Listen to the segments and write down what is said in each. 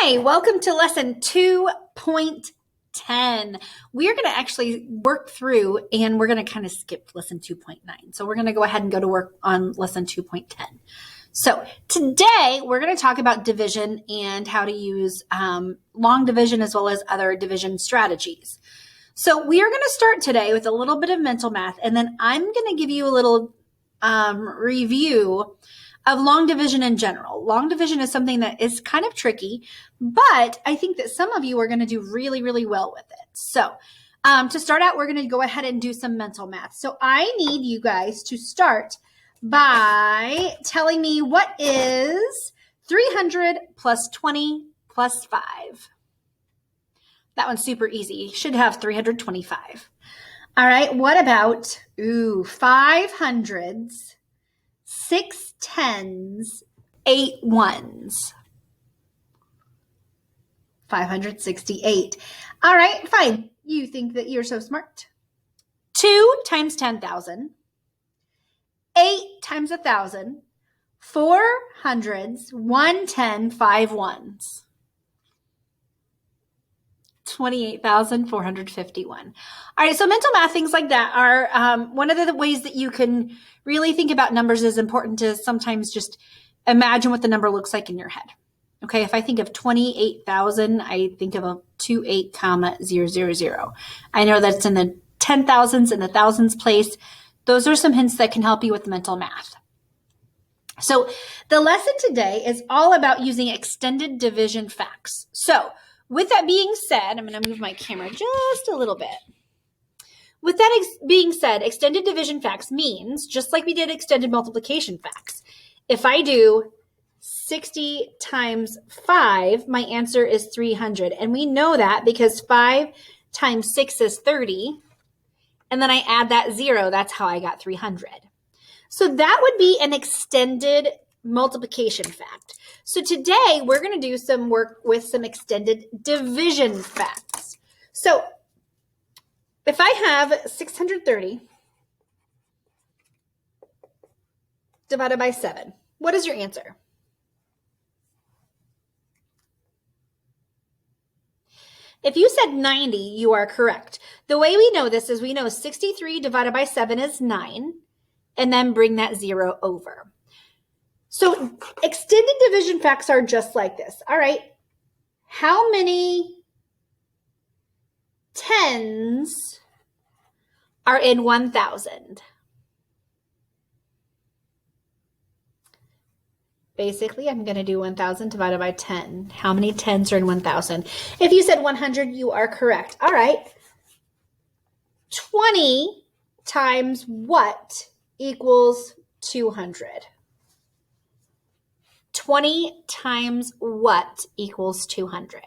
Hi, welcome to lesson 2.10. We're going to actually work through and we're going to kind of skip lesson 2.9. So we're going to go ahead and go to work on lesson 2.10. So today we're going to talk about division and how to use long division as well as other division strategies. So we are going to start today with a little bit of mental math, and then I'm going to give you a little review of long division in general. Long division is something that is kind of tricky, but I think that some of you are going to do really, really well with it. So to start out, we're going to go ahead and do some mental math. So I need you guys to start by telling me what is 300 plus 20 plus 5. That one's super easy. You should have 325. All right, what about, 5 hundreds, 6 tens, 8 ones? 568. All right, fine. You think that you're so smart. 2 times 10,000, 8 times 1,000, 4 hundreds, 1 10, 5 ones. 28,451. All right, so mental math, things like that are one of the ways that you can really think about numbers. Is important to sometimes just imagine what the number looks like in your head. Okay, if I think of 28,000, I think of a 28,000. I know that's in the 10,000s and the thousands place. Those are some hints that can help you with mental math. So the lesson today is all about using extended division facts. So with that being said, I'm going to move my camera just a little bit. With that being said, extended division facts means, just like we did extended multiplication facts, if I do 60 times 5, my answer is 300. And we know that because 5 times 6 is 30. And then I add that 0. That's how I got 300. So that would be an extended multiplication fact. So today we're going to do some work with some extended division facts. So if I have 630 divided by 7, what is your answer? If you said 90, you are correct. The way we know this is we know 63 divided by 7 is 9, and then bring that 0 over. So extended division facts are just like this. All right, how many tens are in 1,000? Basically, I'm going to do 1,000 divided by 10. How many tens are in 1,000? If you said 100, you are correct. All right, 20 times what equals 200? 20 times what equals 200?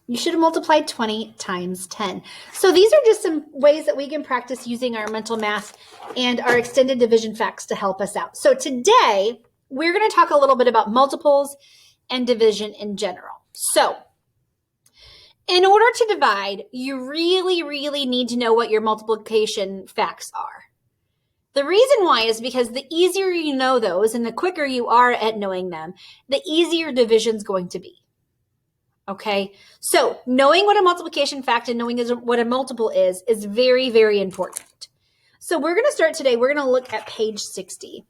You should have multiplied 20 times 10. So these are just some ways that we can practice using our mental math and our extended division facts to help us out. So today, we're going to talk a little bit about multiples and division in general. So in order to divide, you really need to know what your multiplication facts are. The reason why is because the easier you know those and the quicker you are at knowing them, the easier division is going to be. Okay, so knowing what a multiplication fact and knowing what a multiple is very, very important. So we're going to start today. We're going to look at page 60.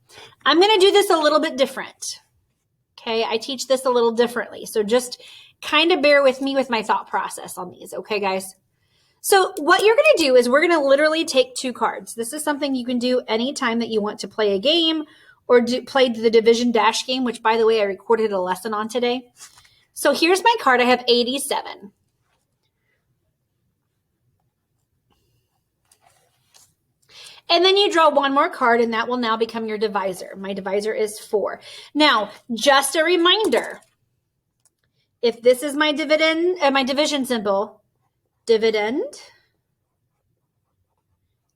I'm going to do this a little bit different. Okay, I teach this a little differently. So just kind of bear with me with my thought process on these. Okay, guys? So what you're going to do is we're going to literally take 2 cards. This is something you can do anytime that you want to play a game or play the division dash game, which, by the way, I recorded a lesson on today. So here's my card. I have 87. And then you draw one more card, and that will now become your divisor. My divisor is 4. Now, just a reminder, if this is my division symbol, dividend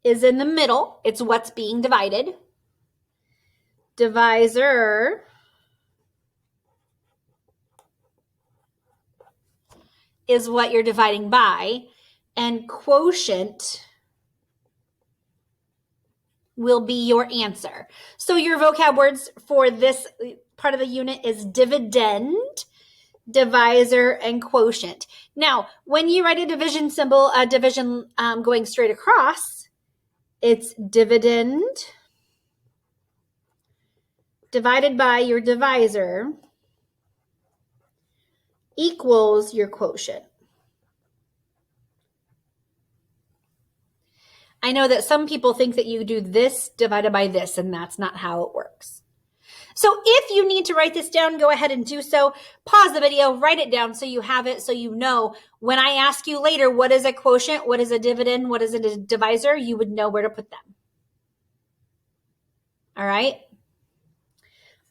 is in the middle. It's what's being divided. Divisor is what you're dividing by, and quotient will be your answer. So your vocab words for this part of the unit is dividend, divisor, and quotient. Now, when you write a division symbol, a division going straight across, it's dividend divided by your divisor equals your quotient. I know that some people think that you do this divided by this, and that's not how it works. So if you need to write this down, go ahead and do so. Pause the video, write it down so you have it, so you know when I ask you later, what is a quotient, what is a dividend, what is a divisor, you would know where to put them. All right?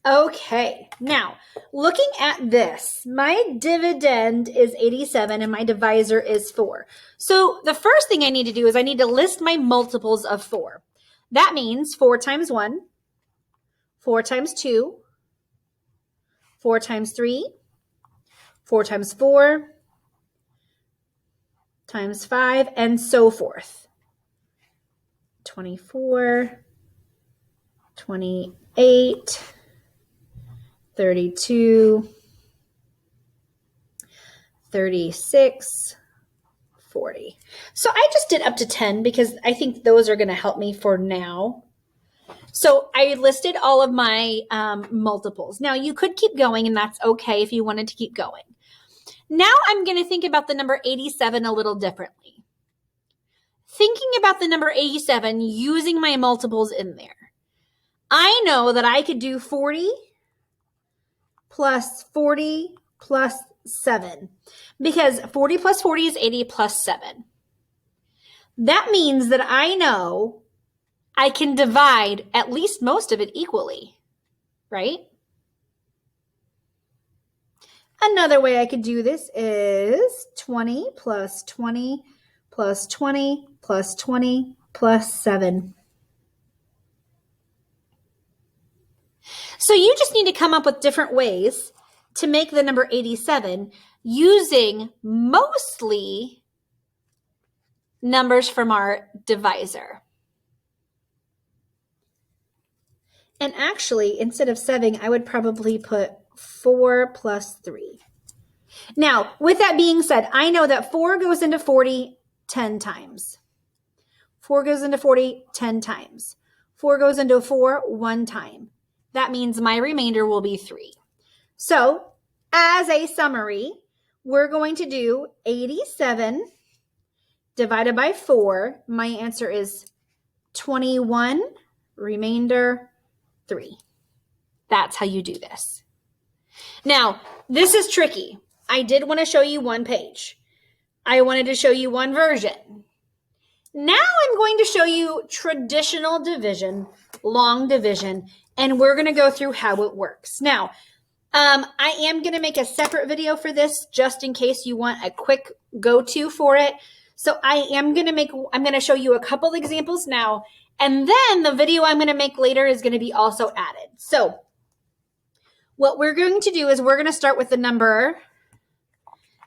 Okay, now looking at this, my dividend is 87 and my divisor is 4. So the first thing I need to do is I need to list my multiples of 4. That means 4 times 1, 4 times 2, 4 times 3, 4 times 4, times 5, and so forth. 24, 28, 32, 36, 40. So I just did up to 10 because I think those are going to help me for now. So I listed all of my multiples. Now you could keep going, and that's okay if you wanted to keep going. Now I'm going to think about the number 87 a little differently. Thinking about the number 87 using my multiples in there. I know that I could do 40 plus 40 plus 7 because 40 plus 40 is 80 plus 7. That means that I know I can divide at least most of it equally, right? Another way I could do this is 20 plus 20 plus 20 plus 20 plus 7. So you just need to come up with different ways to make the number 87 using mostly numbers from our divisor. And actually, instead of 7, I would probably put 4 plus 3. Now, with that being said, I know that 4 goes into 40 10 times. 4 goes into 40 10 times. 4 goes into 4 1 time. That means my remainder will be 3. So, as a summary, we're going to do 87 divided by 4. My answer is 21, remainder 3. That's how you do this. Now, this is tricky. I did want to show you one page. I wanted to show you one version. Now I'm going to show you traditional division, long division, and we're going to go through how it works. Now, I am going to make a separate video for this just in case you want a quick go-to for it. So I'm going to show you a couple examples now, and then the video I'm going to make later is going to be also added. So what we're going to do is we're going to start with the number.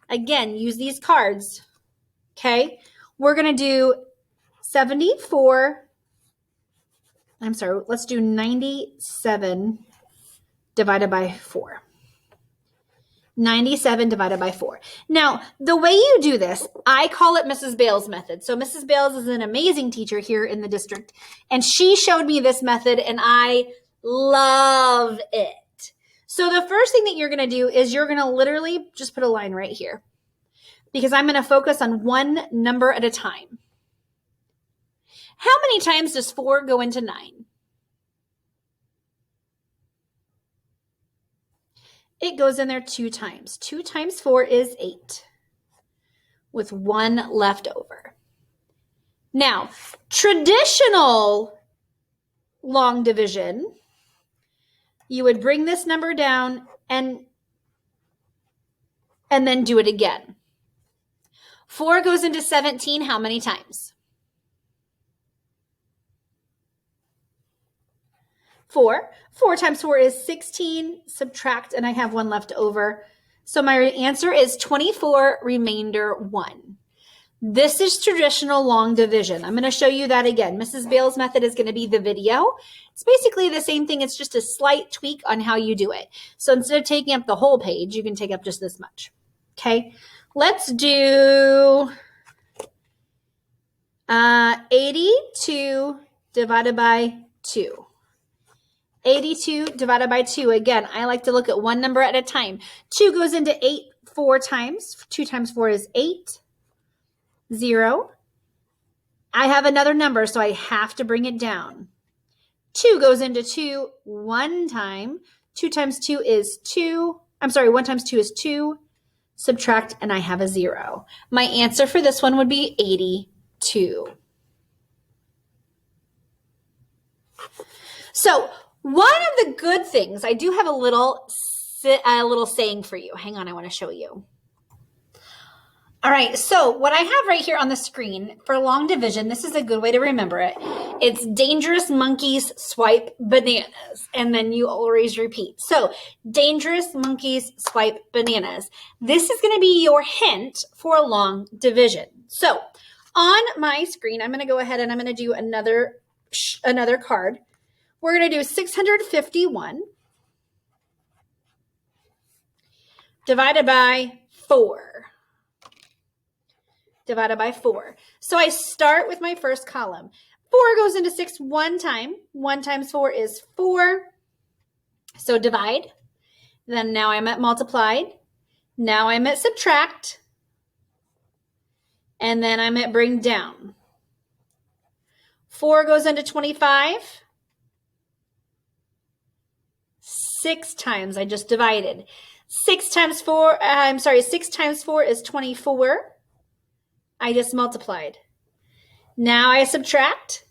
Again, use these cards. Okay. We're going to do 74. I'm sorry. Let's do 97 divided by 4. 97 divided by 4. Now, the way you do this, I call it Mrs. Bales' method. So Mrs. Bales is an amazing teacher here in the district, and she showed me this method, and I love it. So the first thing that you're going to do is you're going to literally just put a line right here because I'm going to focus on one number at a time. How many times does 4 go into 9? It goes in there 2 times. 2 times 4 is 8 with 1 left over. Now, traditional long division, you would bring this number down and then do it again. 4 goes into 17 how many times? 4. 4 times 4 is 16. Subtract, and I have 1 left over. So my answer is 24, remainder 1. This is traditional long division. I'm going to show you that again. Mrs. Bale's method is going to be the video. It's basically the same thing. It's just a slight tweak on how you do it. So instead of taking up the whole page, you can take up just this much. Okay, let's do 82 divided by 2. 82 divided by 2. Again, I like to look at one number at a time. 2 goes into 8 4 times. 2 times 4 is 8. 0. I have another number, so I have to bring it down. 2 goes into 2 one time. 2 times 2 is 2. I'm sorry, 1 times 2 is 2. Subtract, and I have a 0. My answer for this one would be 82. So one of the good things, I do have a little saying for you. Hang on, I want to show you. All right, so what I have right here on the screen for long division, this is a good way to remember it. It's dangerous monkeys swipe bananas, and then you always repeat. So dangerous monkeys swipe bananas. This is going to be your hint for a long division. So on my screen, I'm going to go ahead and I'm going to do another card. We're going to do 651 divided by 4. Divided by 4. So I start with my first column. 4 goes into 6 one time. 1 times 4 is 4. So divide. Then now I'm at multiplied. Now I'm at subtract. And then I'm at bring down. 4 goes into 25. 6 times. I just divided. 6 times 4 is 24. I just multiplied. Now I subtract.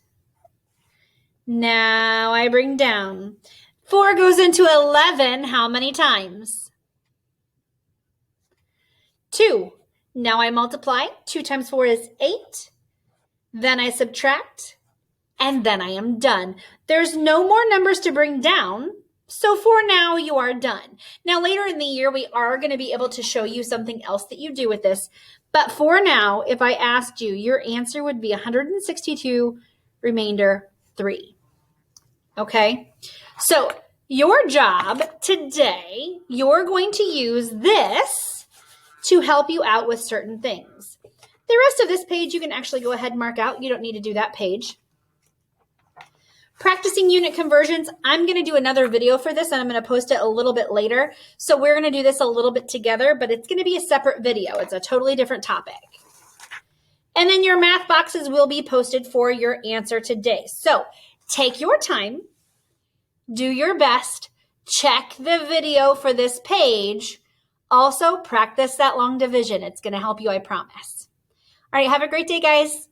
Now I bring down. 4 goes into 11 how many times? 2. Now I multiply. 2 times 4 is 8. Then I subtract. And then I am done. There's no more numbers to bring down. So for now, you are done. Now, later in the year, we are going to be able to show you something else that you do with this. But for now, if I asked you, your answer would be 162, remainder 3. Okay? So your job today, you're going to use this to help you out with certain things. The rest of this page, you can actually go ahead and mark out. You don't need to do that page. Practicing unit conversions, I'm going to do another video for this, and I'm going to post it a little bit later. So we're going to do this a little bit together, but it's going to be a separate video. It's a totally different topic. And then your math boxes will be posted for your answer today. So take your time, do your best, check the video for this page. Also, practice that long division. It's going to help you, I promise. All right, have a great day, guys.